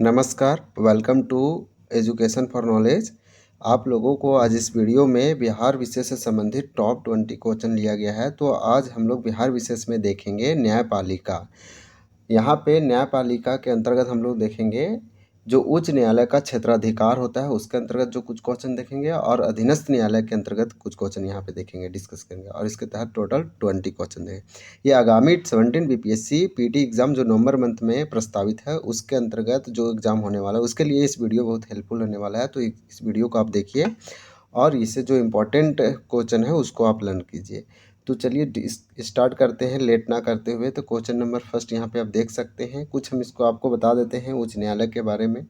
नमस्कार, welcome to education for knowledge. आप लोगों को आज इस वीडियो में बिहार विषय से संबंधित टॉप 20 क्वेश्चन लिया गया है। तो आज हम लोग बिहार विषय में देखेंगे न्यायपालिका। यहाँ पे न्यायपालिका के अंतर्गत हम लोग देखेंगे जो उच्च न्यायालय का क्षेत्राधिकार होता है उसके अंतर्गत जो कुछ क्वेश्चन देखेंगे और अधीनस्थ न्यायालय के अंतर्गत कुछ क्वेश्चन यहाँ पे देखेंगे, डिस्कस करेंगे और इसके तहत टोटल 20 क्वेश्चन देंगे। ये आगामी 17 बीपीएससी पीटी एग्जाम जो नवंबर मंथ में प्रस्तावित है उसके अंतर्गत जो एग्जाम होने वाला है उसके लिए इस वीडियो बहुत हेल्पफुल होने वाला है। तो इस वीडियो को आप देखिए और इससे जो इम्पोर्टेंट क्वेश्चन है उसको आप लर्न कीजिए। तो चलिए स्टार्ट करते हैं लेट ना करते हुए। तो क्वेश्चन नंबर फर्स्ट यहाँ पे आप देख सकते हैं। कुछ हम इसको आपको बता देते हैं उच्च न्यायालय के बारे में।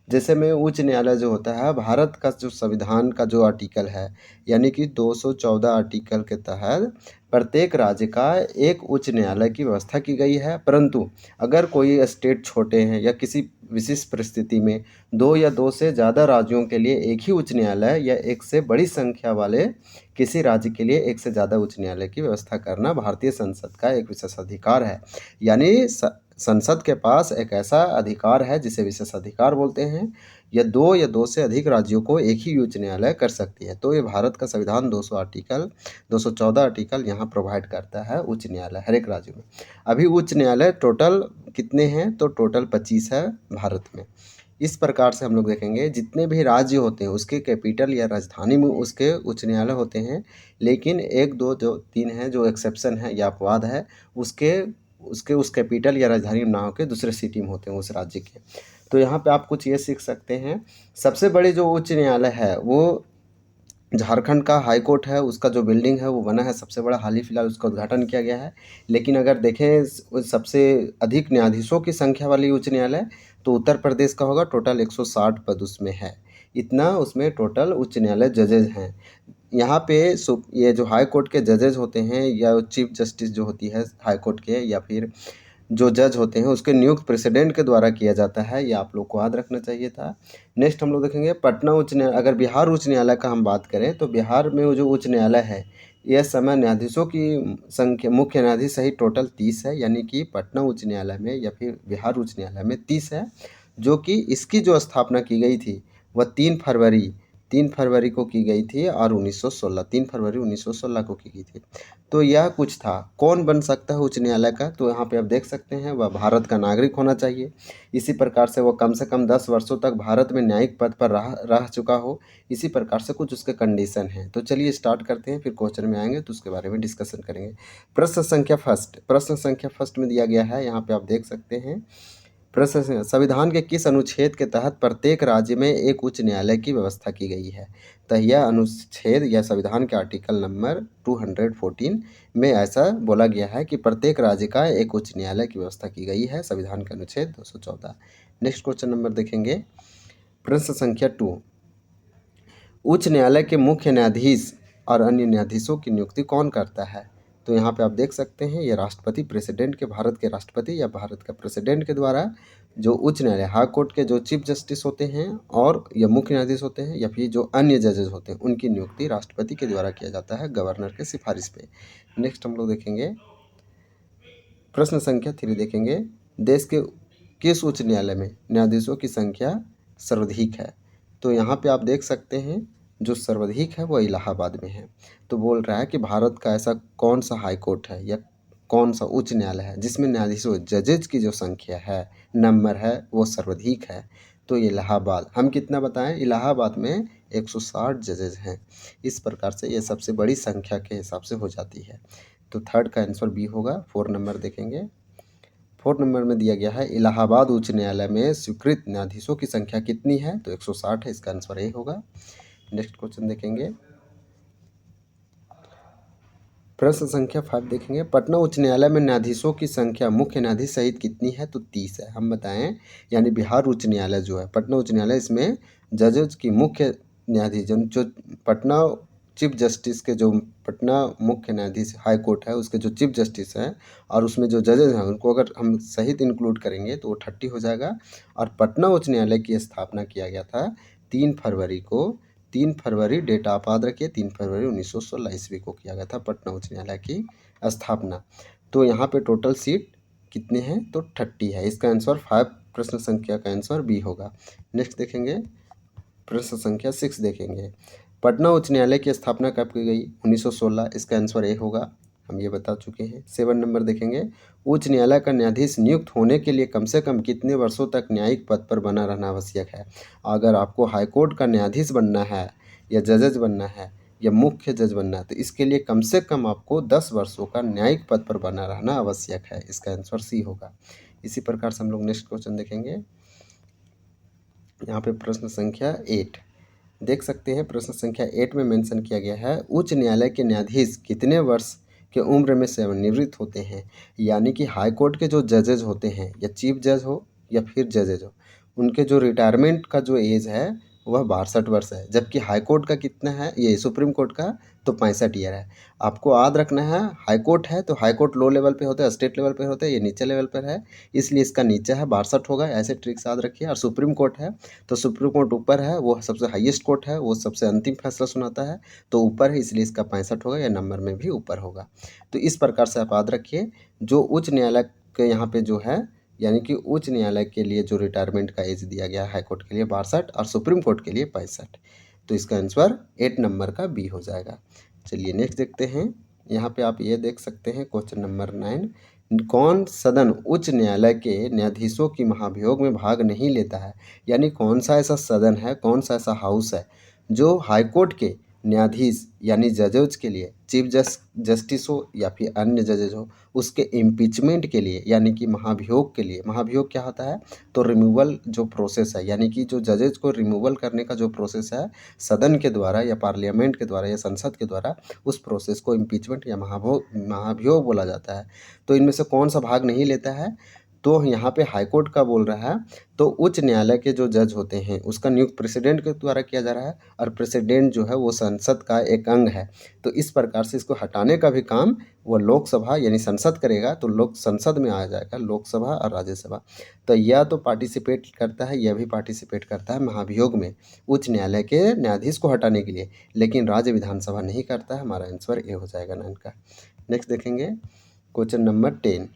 जैसे में उच्च न्यायालय जो होता है भारत का जो संविधान का जो आर्टिकल है यानी कि 214 आर्टिकल के तहत प्रत्येक राज्य का एक उच्च न्यायालय की व्यवस्था की गई है। परंतु अगर कोई स्टेट छोटे हैं या किसी विशिष्ट परिस्थिति में दो या दो से ज़्यादा राज्यों के लिए एक ही उच्च न्यायालय या एक से बड़ी संख्या वाले किसी राज्य के लिए एक से ज़्यादा उच्च न्यायालय की व्यवस्था करना भारतीय संसद का एक विशेषाधिकार है। यानी संसद के पास एक ऐसा अधिकार है जिसे विशेषाधिकार बोलते हैं। या दो से अधिक राज्यों को एक ही उच्च न्यायालय कर सकती है। तो ये भारत का संविधान 214 आर्टिकल यहाँ प्रोवाइड करता है उच्च न्यायालय हर एक राज्य में। अभी उच्च न्यायालय टोटल कितने हैं? तो टोटल 25 है भारत में। इस प्रकार से हम लोग देखेंगे जितने भी राज्य होते हैं उसके कैपिटल या राजधानी में उसके उच्च न्यायालय होते हैं। लेकिन एक दो जो तीन हैं जो एक्सेप्शन है या अपवाद है उसके उसके उस कैपिटल या राजधानी में ना होकर दूसरे सिटी में होते हैं उस राज्य के। तो यहाँ पे आप कुछ ये सीख सकते हैं। सबसे बड़ी जो उच्च न्यायालय है वो झारखंड का हाई कोर्ट है। उसका जो बिल्डिंग है वो बना है सबसे बड़ा, हाल ही फिलहाल उसका उद्घाटन किया गया है। लेकिन अगर देखें सबसे अधिक न्यायाधीशों की संख्या वाली उच्च न्यायालय तो उत्तर प्रदेश का होगा। टोटल 160 पद उसमें है। इतना उसमें टोटल उच्च न्यायालय जजेज हैं। यहाँ पे ये जो हाई कोर्ट के जजेज होते हैं या चीफ जस्टिस जो होती है हाई कोर्ट के या फिर जो जज होते हैं उसके नियुक्त प्रेसिडेंट के द्वारा किया जाता है। ये आप लोग को याद रखना चाहिए था। नेक्स्ट हम लोग देखेंगे पटना उच्च न्यायालय। अगर बिहार उच्च न्यायालय का हम बात करें तो बिहार में वो जो उच्च न्यायालय है यह समय न्यायाधीशों की संख्या मुख्य न्यायाधीश सहित टोटल 30 है। यानी कि पटना उच्च न्यायालय में या फिर बिहार उच्च न्यायालय में 30 है। जो कि इसकी जो स्थापना की गई थी वह 3 फरवरी को की गई थी और 3 फरवरी 1916 को की गई थी। तो यह कुछ था। कौन बन सकता है उच्च न्यायालय का? तो यहाँ पे आप देख सकते हैं वह भारत का नागरिक होना चाहिए। इसी प्रकार से वो कम से कम 10 वर्षों तक भारत में न्यायिक पद पर रह चुका हो। इसी प्रकार से कुछ उसके कंडीशन हैं। तो चलिए स्टार्ट करते हैं, फिर क्वेश्चन में आएंगे तो उसके बारे में डिस्कशन करेंगे। प्रश्न संख्या फर्स्ट में दिया गया है। यहाँ पे आप देख सकते हैं प्रश्न संविधान के किस अनुच्छेद के तहत प्रत्येक राज्य में एक उच्च न्यायालय की व्यवस्था की गई है? तो यह अनुच्छेद या संविधान के आर्टिकल नंबर 214 में ऐसा बोला गया है कि प्रत्येक राज्य का एक उच्च न्यायालय की व्यवस्था की गई है, संविधान का अनुच्छेद 214। नेक्स्ट क्वेश्चन नंबर देखेंगे। प्रश्न संख्या 2, उच्च न्यायालय के मुख्य न्यायाधीश और अन्य न्यायाधीशों की नियुक्ति कौन करता है? तो यहाँ पे आप देख सकते हैं ये राष्ट्रपति, प्रेसिडेंट के, भारत के राष्ट्रपति या भारत का प्रेसिडेंट के द्वारा जो उच्च न्यायालय हाई कोर्ट के जो चीफ जस्टिस होते हैं और या मुख्य न्यायाधीश होते हैं या फिर जो अन्य जजेस होते हैं उनकी नियुक्ति राष्ट्रपति के द्वारा किया जाता है गवर्नर के सिफारिश पे। नेक्स्ट हम लोग देखेंगे प्रश्न संख्या 3 देखेंगे। देश के किस उच्च न्यायालय में न्यायाधीशों की संख्या सर्वाधिक है? तो यहाँ पे आप देख सकते हैं जो सर्वाधिक है वो इलाहाबाद में है। तो बोल रहा है कि भारत का ऐसा कौन सा हाई कोर्ट है या कौन सा उच्च न्यायालय है जिसमें न्यायाधीशों जजेज की जो संख्या है नंबर है वो सर्वाधिक है? तो इलाहाबाद। हम कितना बताएं? इलाहाबाद में 160 जजेज हैं। इस प्रकार से ये सबसे बड़ी संख्या के हिसाब से हो जाती है। तो थर्ड का आंसर बी होगा। 4 नंबर देखेंगे। 4 नंबर में दिया गया है इलाहाबाद उच्च न्यायालय में स्वीकृत न्यायाधीशों की संख्या कितनी है? तो 160 है। इसका आंसर ए होगा। नेक्स्ट क्वेश्चन देखेंगे। प्रश्न संख्या 5 देखेंगे। पटना उच्च न्यायालय में न्यायाधीशों की संख्या मुख्य न्यायाधीश सहित कितनी है? तो 30 है। हम बताएं यानी बिहार उच्च न्यायालय जो है पटना उच्च न्यायालय इसमें जजेज की मुख्य न्यायाधीश जो पटना चीफ जस्टिस के जो पटना मुख्य न्यायाधीश हाई कोर्ट है उसके जो चीफ जस्टिस हैं और उसमें जो जजेज हैं उनको अगर हम सहित इंक्लूड करेंगे तो वो 30 हो जाएगा। और पटना उच्च न्यायालय की स्थापना किया गया था 3 फरवरी को। 3 फरवरी डेट आप याद रखिए, 3 फरवरी 1916 ईस्वी को किया गया था पटना उच्च न्यायालय की स्थापना। तो यहाँ पे टोटल सीट कितने हैं? तो 30 है। इसका आंसर प्रश्न संख्या का आंसर बी होगा। नेक्स्ट देखेंगे, प्रश्न संख्या 6 देखेंगे। पटना उच्च न्यायालय की स्थापना कब की गई? 1916। इसका आंसर ए होगा, हम ये बता चुके हैं। 7 नंबर देखेंगे, उच्च न्यायालय का न्यायाधीश नियुक्त होने के लिए कम से कम कितने वर्षों तक न्यायिक पद पर बना रहना आवश्यक है? अगर आपको हाईकोर्ट का न्यायाधीश बनना है या जजेज बनना है या मुख्य जज बनना है तो इसके लिए कम से कम आपको 10 वर्षों का न्यायिक पद पर बना रहना आवश्यक है। इसका आंसर सी होगा। इसी प्रकार से हम लोग नेक्स्ट क्वेश्चन देखेंगे। यहाँ पे प्रश्न संख्या 8 देख सकते हैं। प्रश्न संख्या 8 में मेंशन किया गया है, उच्च न्यायालय के न्यायाधीश कितने वर्ष के उम्र में सेवानिवृत्त होते हैं? यानी कि हाई कोर्ट के जो जजेज होते हैं या चीफ जज हो या फिर जजेज हो, उनके जो रिटायरमेंट का जो एज है वह 62 वर्ष है। जबकि हाई कोर्ट का कितना है, ये सुप्रीम कोर्ट का तो 65 ईयर है। आपको याद रखना है, हाई कोर्ट है तो हाई कोर्ट लो लेवल पे होता है, स्टेट लेवल पे होता है, ये नीचे लेवल पर है, इसलिए इसका नीचे है 62 होगा। ऐसे ट्रिक्स याद रखिए। और सुप्रीम कोर्ट है तो सुप्रीम कोर्ट ऊपर है, वो सबसे हाईएस्ट कोर्ट है, वो सबसे अंतिम फैसला सुनाता है, तो ऊपर है, इसलिए इसका 65 होगा या नंबर में भी ऊपर होगा। तो इस प्रकार से आप याद रखिए। जो उच्च न्यायालय के यहाँ पे जो है, यानी कि उच्च न्यायालय के लिए जो रिटायरमेंट का एज दिया गया है हाई कोर्ट के लिए 62 और सुप्रीम कोर्ट के लिए 65। तो इसका आंसर 8 नंबर का बी हो जाएगा। चलिए नेक्स्ट देखते हैं। यहाँ पे आप ये देख सकते हैं क्वेश्चन नंबर 9, कौन सदन उच्च न्यायालय के न्यायाधीशों की महाभियोग में भाग नहीं लेता है? यानी कौन सा ऐसा सदन है, कौन सा ऐसा हाउस है जो हाईकोर्ट के न्यायाधीश यानी जजेज के लिए, चीफ जस्टिस हो या फिर अन्य जजेज हो, उसके इम्पीचमेंट के लिए यानी कि महाभियोग के लिए। महाभियोग क्या होता है? तो रिमूवल जो प्रोसेस है, यानी कि जो जजेज को रिमूवल करने का जो प्रोसेस है सदन के द्वारा या पार्लियामेंट के द्वारा या संसद के द्वारा, उस प्रोसेस को इम्पीचमेंट या महाभियोग बोला जाता है। तो इनमें से कौन सा भाग नहीं लेता है? तो यहाँ पे हाईकोर्ट का बोल रहा है, तो उच्च न्यायालय के जो जज होते हैं उसका नियुक्त प्रेसिडेंट के द्वारा किया जा रहा है, और प्रेसिडेंट जो है वो संसद का एक अंग है। तो इस प्रकार से इसको हटाने का भी काम वो लोकसभा यानी संसद करेगा, तो लोक संसद में आ जाएगा लोकसभा और राज्यसभा। तो यह तो पार्टिसिपेट करता है, यह भी पार्टिसिपेट करता है महाभियोग में उच्च न्यायालय के न्यायाधीश को हटाने के लिए, लेकिन राज्य विधानसभा नहीं करता है। हमारा आंसर ए हो जाएगा 9 का। नेक्स्ट देखेंगे क्वेश्चन नंबर 10।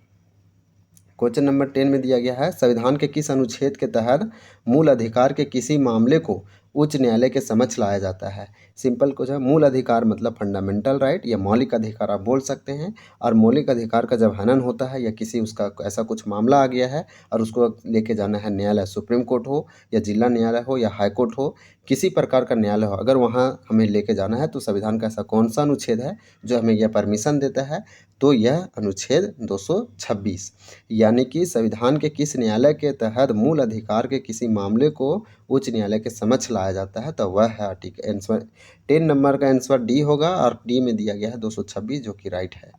क्वेश्चन नंबर 10 में दिया गया है, संविधान के किस अनुच्छेद के तहत मूल अधिकार के किसी मामले को उच्च न्यायालय के समक्ष लाया जाता है? Simple question. मूल अधिकार मतलब फंडामेंटल राइट या मौलिक अधिकार आप बोल सकते हैं। और मौलिक अधिकार का जब हनन होता है या किसी उसका ऐसा कुछ मामला आ गया है और उसको लेके जाना है न्यायालय, सुप्रीम कोर्ट हो या जिला न्यायालय हो या हाई कोर्ट हो, किसी प्रकार का न्यायालय हो, अगर वहाँ हमें लेके जाना है तो संविधान का ऐसा कौन सा अनुच्छेद है जो हमें यह परमिशन देता है? तो यह अनुच्छेद 226। यानी कि संविधान के किस न्यायालय के तहत मूल अधिकार के किसी मामले को उच्च न्यायालय के समक्ष लाया जाता है, तो वह है आर्टिकल आंसर 10 नंबर का आंसर डी होगा, और डी में दिया गया है 226 जो कि राइट है।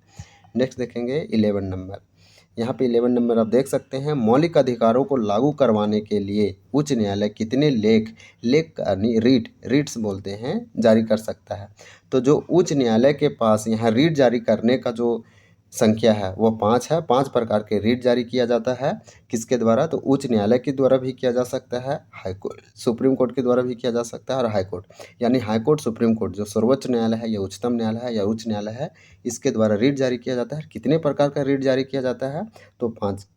नेक्स्ट देखेंगे 11 नंबर। यहाँ पे 11 नंबर आप देख सकते हैं, मौलिक अधिकारों को लागू करवाने के लिए उच्च न्यायालय कितने लेख यानी रीट्स बोलते हैं जारी कर सकता है? तो जो उच्च न्यायालय के पास यहाँ रीट जारी करने का जो संख्या है वो 5 है। 5 प्रकार के रीट जारी किया जाता है। किसके द्वारा? तो उच्च न्यायालय के द्वारा भी किया जा सकता है, हाई कोर्ट सुप्रीम कोर्ट के द्वारा भी किया जा सकता है, और हाई कोर्ट यानी हाई कोर्ट, सुप्रीम कोर्ट जो सर्वोच्च न्यायालय है या उच्चतम न्यायालय है या उच्च न्यायालय है, इसके द्वारा रीट जारी किया जाता है। कितने प्रकार का रीट जारी किया जाता है? तो 5।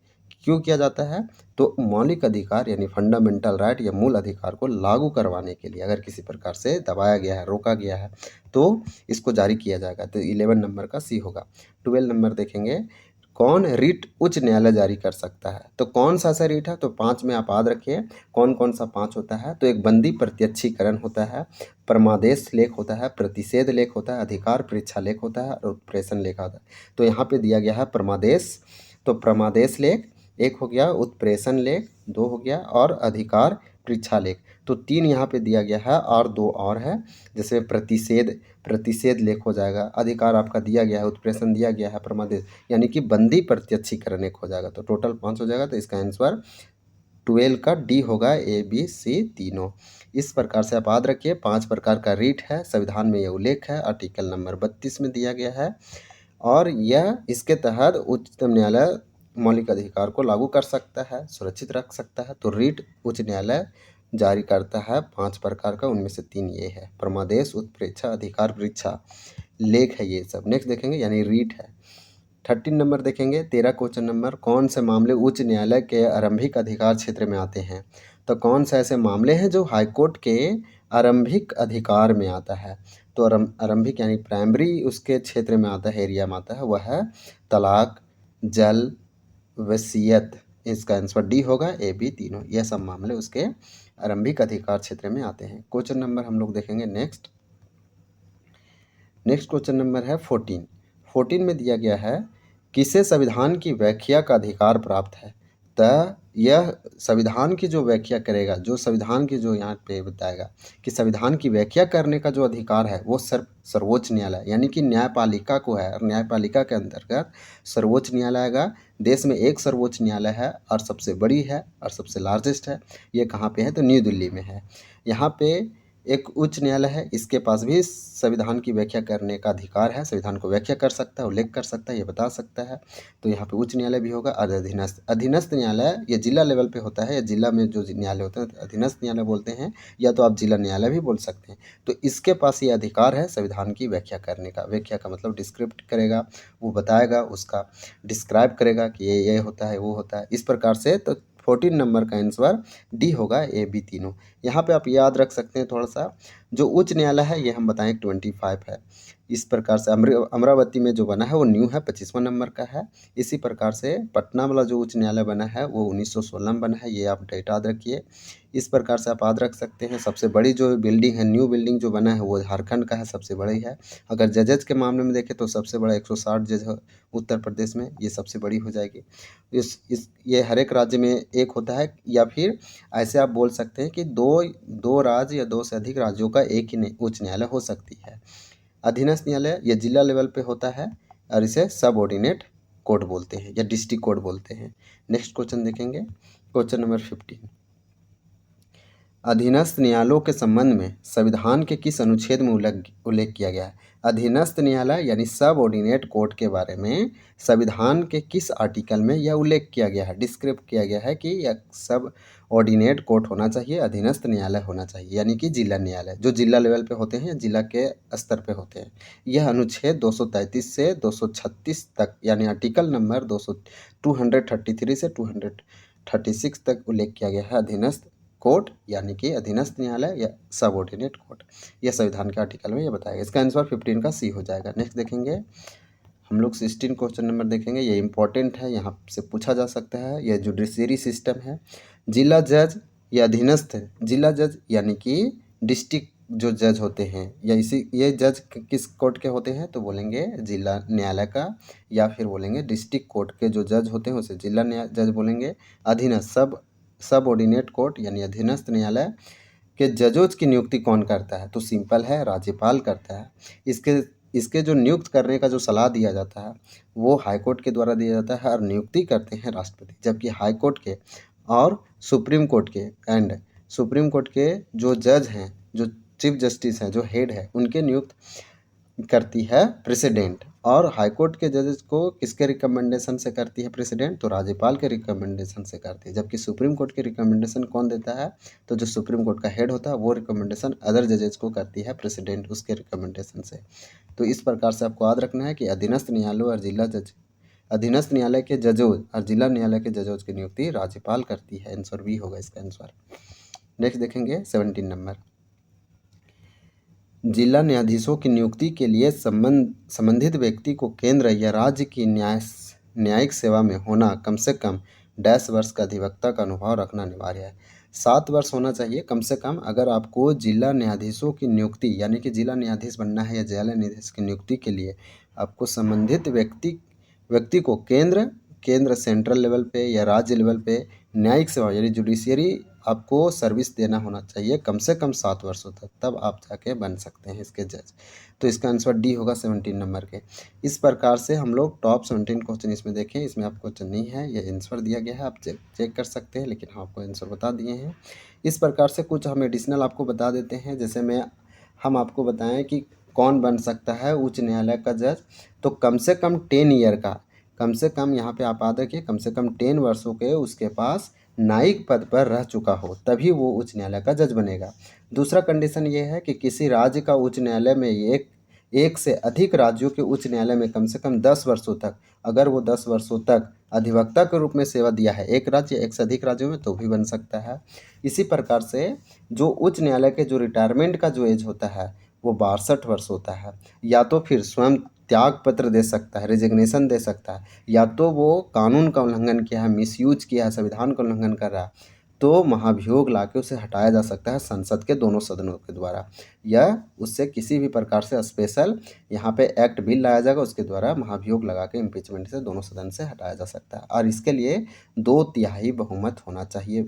क्यों किया जाता है? तो मौलिक अधिकार यानी फंडामेंटल राइट या मूल अधिकार को लागू करवाने के लिए, अगर किसी प्रकार से दबाया गया है, रोका गया है, तो इसको जारी किया जाएगा। तो 11 नंबर का सी होगा। 12 नंबर देखेंगे, कौन रीट उच्च न्यायालय जारी कर सकता है? तो कौन सा ऐसा रीट है? तो 5 में आप याद रखिए कौन कौन सा 5 होता है। तो एक बंदी प्रत्यक्षीकरण होता है, परमादेश लेख होता है, प्रतिषेध लेख होता है, अधिकार परीक्षा लेख होता है और उत्प्रेषण लेख होता है। तो यहाँ पे दिया गया है परमादेश, तो परमादेश लेख एक हो गया, उत्प्रेषण लेख 2 हो गया, और अधिकार परीक्षा लेख तो 3 यहाँ पे दिया गया है, और 2 और है, जैसे प्रतिषेध लेख हो जाएगा, अधिकार आपका दिया गया है, उत्प्रेषण दिया गया है, परमादेश यानी कि बंदी प्रत्यक्षीकरण एक हो जाएगा। तो टोटल 5 हो जाएगा। तो इसका आंसर 12 का डी होगा, ए बी सी तीनों। इस प्रकार से आप याद रखिए 5 प्रकार का रीट है, संविधान में यह उल्लेख है, आर्टिकल नंबर 32 में दिया गया है, और यह इसके तहत उच्चतम न्यायालय मौलिक अधिकार को लागू कर सकता है, सुरक्षित रख सकता है। तो रीट उच्च न्यायालय जारी करता है 5 प्रकार का, उनमें से 3 ये है, परमादेश, उत्प्रेक्षा, अधिकार परीक्षा लेख है ये सब। नेक्स्ट देखेंगे यानी रीट है 13 नंबर देखेंगे, 13 क्वेश्चन नंबर, कौन से मामले उच्च न्यायालय के आरंभिक अधिकार क्षेत्र में आते हैं? तो कौन से ऐसे मामले हैं जो हाईकोर्ट के आरंभिक अधिकार में आता है? तो आरंभिक यानी प्राइमरी उसके क्षेत्र में आता है, एरिया में आता है, वह है तलाक, जल, वसीयत। इसका आंसर डी होगा, ए बी तीनों, यह सब मामले उसके आरंभिक अधिकार क्षेत्र में आते हैं। क्वेश्चन नंबर हम लोग देखेंगे नेक्स्ट क्वेश्चन नंबर है 14 में दिया गया है, किसे संविधान की व्याख्या का अधिकार प्राप्त है? तो यह संविधान की जो व्याख्या करेगा, जो संविधान की जो यहाँ पे बताएगा कि संविधान की व्याख्या करने का जो अधिकार है वो सर्वोच्च न्यायालय यानी कि न्यायपालिका को है। और न्यायपालिका के अंतर्गत सर्वोच्च न्यायालय आएगा। देश में एक सर्वोच्च न्यायालय है और सबसे बड़ी है और सबसे लार्जेस्ट है। ये कहाँ पे है? तो न्यू दिल्ली में है। यहाँ पे एक उच्च न्यायालय है, इसके पास भी संविधान की व्याख्या करने का अधिकार है। संविधान को व्याख्या कर सकता है, उल्लेख कर सकता है, ये बता सकता है। तो यहाँ पे उच्च न्यायालय भी होगा। और अधीनस्थ न्यायालय ये जिला लेवल पे होता है, या जिला में जो न्यायालय होते हैं अधीनस्थ न्यायालय बोलते हैं, या तो आप जिला न्यायालय भी बोल सकते हैं। तो इसके पास ये अधिकार है संविधान की व्याख्या करने का। व्याख्या का मतलब डिस्क्रिप्ट करेगा, वो बताएगा, उसका डिस्क्राइब करेगा कि ये होता है, वो होता है, इस प्रकार से। तो 14 नंबर का आंसर डी होगा, ए बी तीनों। यहाँ पे आप याद रख सकते हैं थोड़ा सा, जो उच्च न्यायालय है ये हम बताएं 25 है। इस प्रकार से अमरावती में जो बना है वो न्यू है, 25वां नंबर का है। इसी प्रकार से पटना वाला जो उच्च न्यायालय बना है वो 1916 में बना है, ये आप डेट याद रखिए। इस प्रकार से आप याद रख सकते हैं। सबसे बड़ी जो बिल्डिंग है, न्यू बिल्डिंग जो बना है वो झारखंड का है, सबसे बड़ी है। अगर जजेज के मामले में देखें तो सबसे बड़ा 160 जज है उत्तर प्रदेश में, ये सबसे बड़ी हो जाएगी। ये हर एक राज्य में एक होता है, या फिर ऐसे आप बोल सकते हैं कि दो राज्य या दो से अधिक राज्यों का एक ही उच्च न्यायालय हो सकती है। अधीनस्थ न्यायालय ये जिला लेवल पे होता है और इसे सब ऑर्डिनेट कोर्ट बोलते हैं या डिस्ट्रिक्ट कोर्ट बोलते हैं। नेक्स्ट क्वेश्चन देखेंगे, क्वेश्चन नंबर 15। अधीनस्थ न्यायालयों के संबंध में संविधान के किस अनुच्छेद में उल्लेख किया गया है? अधीनस्थ न्यायालय यानी सब ऑर्डिनेट कोर्ट के बारे में संविधान के किस आर्टिकल में यह उल्लेख किया गया है, डिस्क्राइब किया गया है कि यह सब ऑर्डिनेट कोर्ट होना चाहिए, अधीनस्थ न्यायालय होना चाहिए, यानी कि जिला न्यायालय जो जिला लेवल पे होते हैं, जिला के स्तर पे होते हैं। यह अनुच्छेद 233 से 236 तक, यानी आर्टिकल नंबर 233 से 236 तक उल्लेख किया गया है अधीनस्थ कोर्ट यानी कि अधीनस्थ न्यायालय या सबऑर्डिनेट कोर्ट। यह संविधान के आर्टिकल में यह बताएगा। इसका आंसर 15 का सी हो जाएगा। नेक्स्ट देखेंगे हम लोग 16 क्वेश्चन नंबर देखेंगे। ये इंपॉर्टेंट है, यहाँ से पूछा जा सकता है। यह जुडिशरी सिस्टम है। जिला जज या अधीनस्थ जिला जज यानी कि डिस्ट्रिक्ट जो जज होते हैं, या ये जज किस कोर्ट के होते हैं? तो बोलेंगे जिला न्यायालय का, या फिर बोलेंगे डिस्ट्रिक्ट कोर्ट के जो जज होते हैं उसे जिला जज बोलेंगे। अधीनस्थ सब ऑर्डिनेट कोर्ट यानी अधीनस्थ न्यायालय के जजों की नियुक्ति कौन करता है? तो सिंपल है, राज्यपाल करता है। इसके जो नियुक्त करने का जो सलाह दिया जाता है वो हाईकोर्ट के द्वारा दिया जाता है और नियुक्ति करते हैं राष्ट्रपति। जबकि हाईकोर्ट के और सुप्रीम कोर्ट के जो जज हैं, जो चीफ जस्टिस हैं, जो हेड है, उनके नियुक्त करती है प्रेसिडेंट। और हाईकोर्ट के जजेस को किसके रिकमेंडेशन से करती है प्रेसिडेंट? तो राज्यपाल के रिकमेंडेशन से करती है। जबकि सुप्रीम कोर्ट की रिकमेंडेशन कौन देता है? तो जो सुप्रीम कोर्ट का हेड होता है वो रिकमेंडेशन अदर जजेस को करती है प्रेसिडेंट उसके रिकमेंडेशन से। तो इस प्रकार से आपको याद रखना है कि अधीनस्थ न्यायालयों और अधीनस्थ न्यायालय के जजों और जिला न्यायालय के जजों की नियुक्ति राज्यपाल करती है। आंसर बी होगा इसका आंसर। नेक्स्ट देखेंगे 17 नंबर। जिला न्यायाधीशों की नियुक्ति के लिए संबंधित व्यक्ति को केंद्र या राज्य की न्यायिक सेवा में होना कम से कम डैश वर्ष का अधिवक्ता का अनुभव रखना अनिवार्य है। 7 वर्ष होना चाहिए कम से कम, अगर आपको जिला न्यायाधीशों की नियुक्ति यानी कि जिला न्यायाधीश बनना है या जिला न्यायाधीश की नियुक्ति के लिए आपको संबंधित व्यक्ति को केंद्र सेंट्रल लेवल पे या राज्य लेवल पे न्यायिक सेवा यानी जुडिशियरी आपको सर्विस देना होना चाहिए कम से कम 7 वर्षों तक, तब आप जाके बन सकते हैं इसके जज। तो इसका आंसर डी होगा 17 नंबर के। इस प्रकार से हम लोग टॉप 17 क्वेश्चन इसमें देखें। इसमें आपको क्वेश्चन नहीं है, ये आंसर दिया गया है, आप चेक कर सकते हैं, लेकिन हम आपको आंसर बता दिए हैं। इस प्रकार से कुछ हम एडिशनल आपको बता देते हैं। जैसे हम आपको बताएं कि कौन बन सकता है उच्च न्यायालय का जज। तो कम से कम 10 ईयर का, कम से कम यहाँ पे आप याद रखिए, कम से कम 10 वर्षों के उसके पास न्यायिक पद पर रह चुका हो, तभी वो उच्च न्यायालय का जज बनेगा। दूसरा कंडीशन ये है कि किसी राज्य का उच्च न्यायालय में एक से अधिक राज्यों के उच्च न्यायालय में कम से कम 10 वर्षों तक, अगर वो 10 वर्षों तक अधिवक्ता के रूप में सेवा दिया है एक राज्य या एक से अधिक राज्यों में, तो भी बन सकता है। इसी प्रकार से जो उच्च न्यायालय के जो रिटायरमेंट का जो एज होता है वो 62 वर्ष होता है। या तो फिर स्वयं त्याग पत्र दे सकता है, रेजिग्नेशन दे सकता है, या तो वो कानून का उल्लंघन किया है, मिसयूज किया है, संविधान का उल्लंघन कर रहा है, तो महाभियोग लाके उसे हटाया जा सकता है संसद के दोनों सदनों के द्वारा, या उससे किसी भी प्रकार से स्पेशल यहाँ पे एक्ट बिल लाया जाएगा, उसके द्वारा महाभियोग लगा के इम्पीचमेंट से दोनों सदन से हटाया जा सकता है। और इसके लिए 2/3 बहुमत होना चाहिए,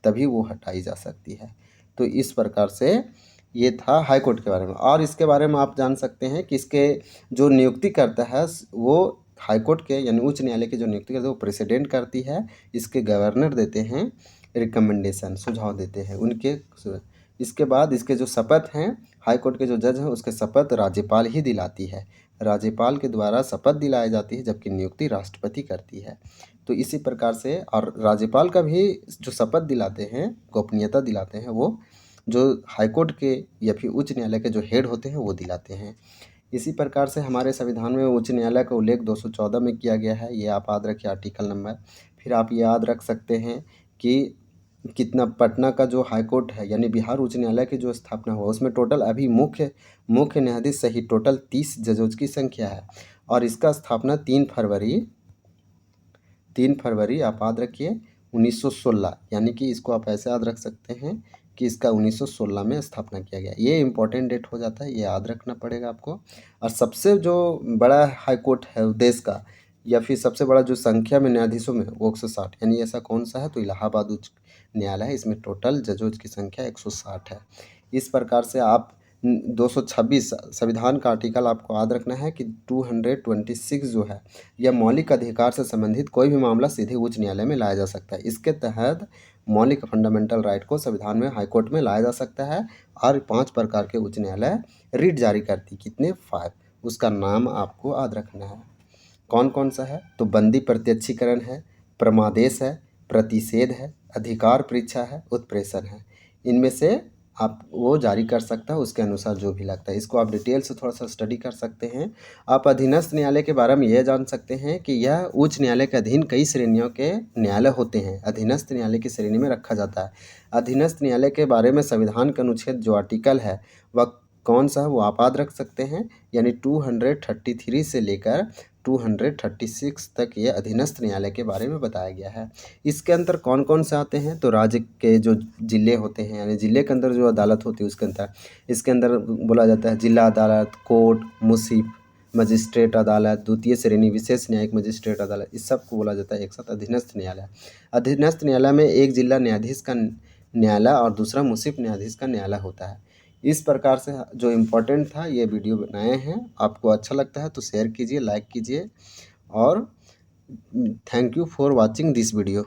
तभी वो हटाई जा सकती है। तो इस प्रकार से ये था हाई कोर्ट के बारे में। और इसके बारे में आप जान सकते हैं कि इसके जो नियुक्ति करता है वो हाई कोर्ट के यानी उच्च न्यायालय की जो नियुक्ति करते हैं वो प्रेसिडेंट करती है, इसके गवर्नर देते हैं रिकमेंडेशन, सुझाव देते हैं उनके। इसके बाद इसके जो शपथ हैं, हाई कोर्ट के जो जज हैं उसके शपथ राज्यपाल ही दिलाती है, राज्यपाल के द्वारा शपथ दिलाई जाती है, जबकि नियुक्ति राष्ट्रपति करती है। तो इसी प्रकार से, और राज्यपाल का भी जो शपथ दिलाते हैं, गोपनीयता दिलाते हैं, वो जो हाई कोर्ट के या फिर उच्च न्यायालय के जो हेड होते हैं वो दिलाते हैं। इसी प्रकार से हमारे संविधान में उच्च न्यायालय का उल्लेख 214 में किया गया है, ये आप याद रखिए आर्टिकल नंबर। फिर आप ये याद रख सकते हैं कि कितना पटना का जो हाई कोर्ट है यानी बिहार उच्च न्यायालय की जो स्थापना हुआ उसमें टोटल अभी मुख्य न्यायाधीश सहित टोटल 30 जजों की संख्या है। और इसका स्थापना 3 फरवरी आप याद रखिए 1916, यानी कि इसको आप ऐसे याद रख सकते हैं कि इसका 1916 में स्थापना किया गया। ये इंपॉर्टेंट डेट हो जाता है, ये याद रखना पड़ेगा आपको। और सबसे जो बड़ा हाई कोर्ट है देश का, या फिर सबसे बड़ा जो संख्या में न्यायाधीशों में, वो 160, यानी ऐसा कौन सा है, तो इलाहाबाद उच्च न्यायालय है। इसमें टोटल जजों की संख्या 160 है। इस प्रकार से आप 226 संविधान का आर्टिकल आपको याद रखना है कि 226 जो है यह मौलिक अधिकार से संबंधित कोई भी मामला सीधे उच्च न्यायालय में लाया जा सकता है। इसके तहत मौलिक फंडामेंटल राइट को संविधान में हाई कोर्ट में लाया जा सकता है। और 5 प्रकार के उच्च न्यायालय रिट जारी करती, कितने 5, उसका नाम आपको याद रखना है। कौन कौन सा है, तो बंदी प्रत्यक्षीकरण है, प्रमादेश है, प्रतिषेध है, अधिकार परीक्षा है, उत्प्रेषण है। इनमें से आप वो जारी कर सकता है उसके अनुसार जो भी लगता है। इसको आप डिटेल से थोड़ा सा स्टडी कर सकते हैं। आप अधीनस्थ न्यायालय के बारे में यह जान सकते हैं कि यह उच्च न्यायालय के अधीन कई श्रेणियों के न्यायालय होते हैं, अधीनस्थ न्यायालय की श्रेणी में रखा जाता है। अधीनस्थ न्यायालय के बारे में संविधान का अनुच्छेद जो आर्टिकल है वह कौन सा है वो आप याद रख सकते हैं, यानी 233 से लेकर 236 तक ये अधीनस्थ न्यायालय के बारे में बताया गया है। इसके अंदर कौन कौन से आते हैं, तो राज्य के जो जिले होते हैं यानी जिले के अंदर जो अदालत होती है उसके अंदर, इसके अंदर बोला जाता है जिला अदालत, कोर्ट, मुंसिफ, मजिस्ट्रेट अदालत, द्वितीय श्रेणी विशेष न्यायिक मजिस्ट्रेट अदालत, इस सब को बोला जाता है एक साथ अधीनस्थ न्यायालय। अधीनस्थ न्यायालय में एक जिला न्यायाधीश का न्यायालय और दूसरा मुंसिफ न्यायाधीश का न्यायालय होता है। इस प्रकार से जो इम्पोर्टेंट था ये वीडियो बनाए हैं। आपको अच्छा लगता है तो शेयर कीजिए, लाइक कीजिए, और thank you for watching this video.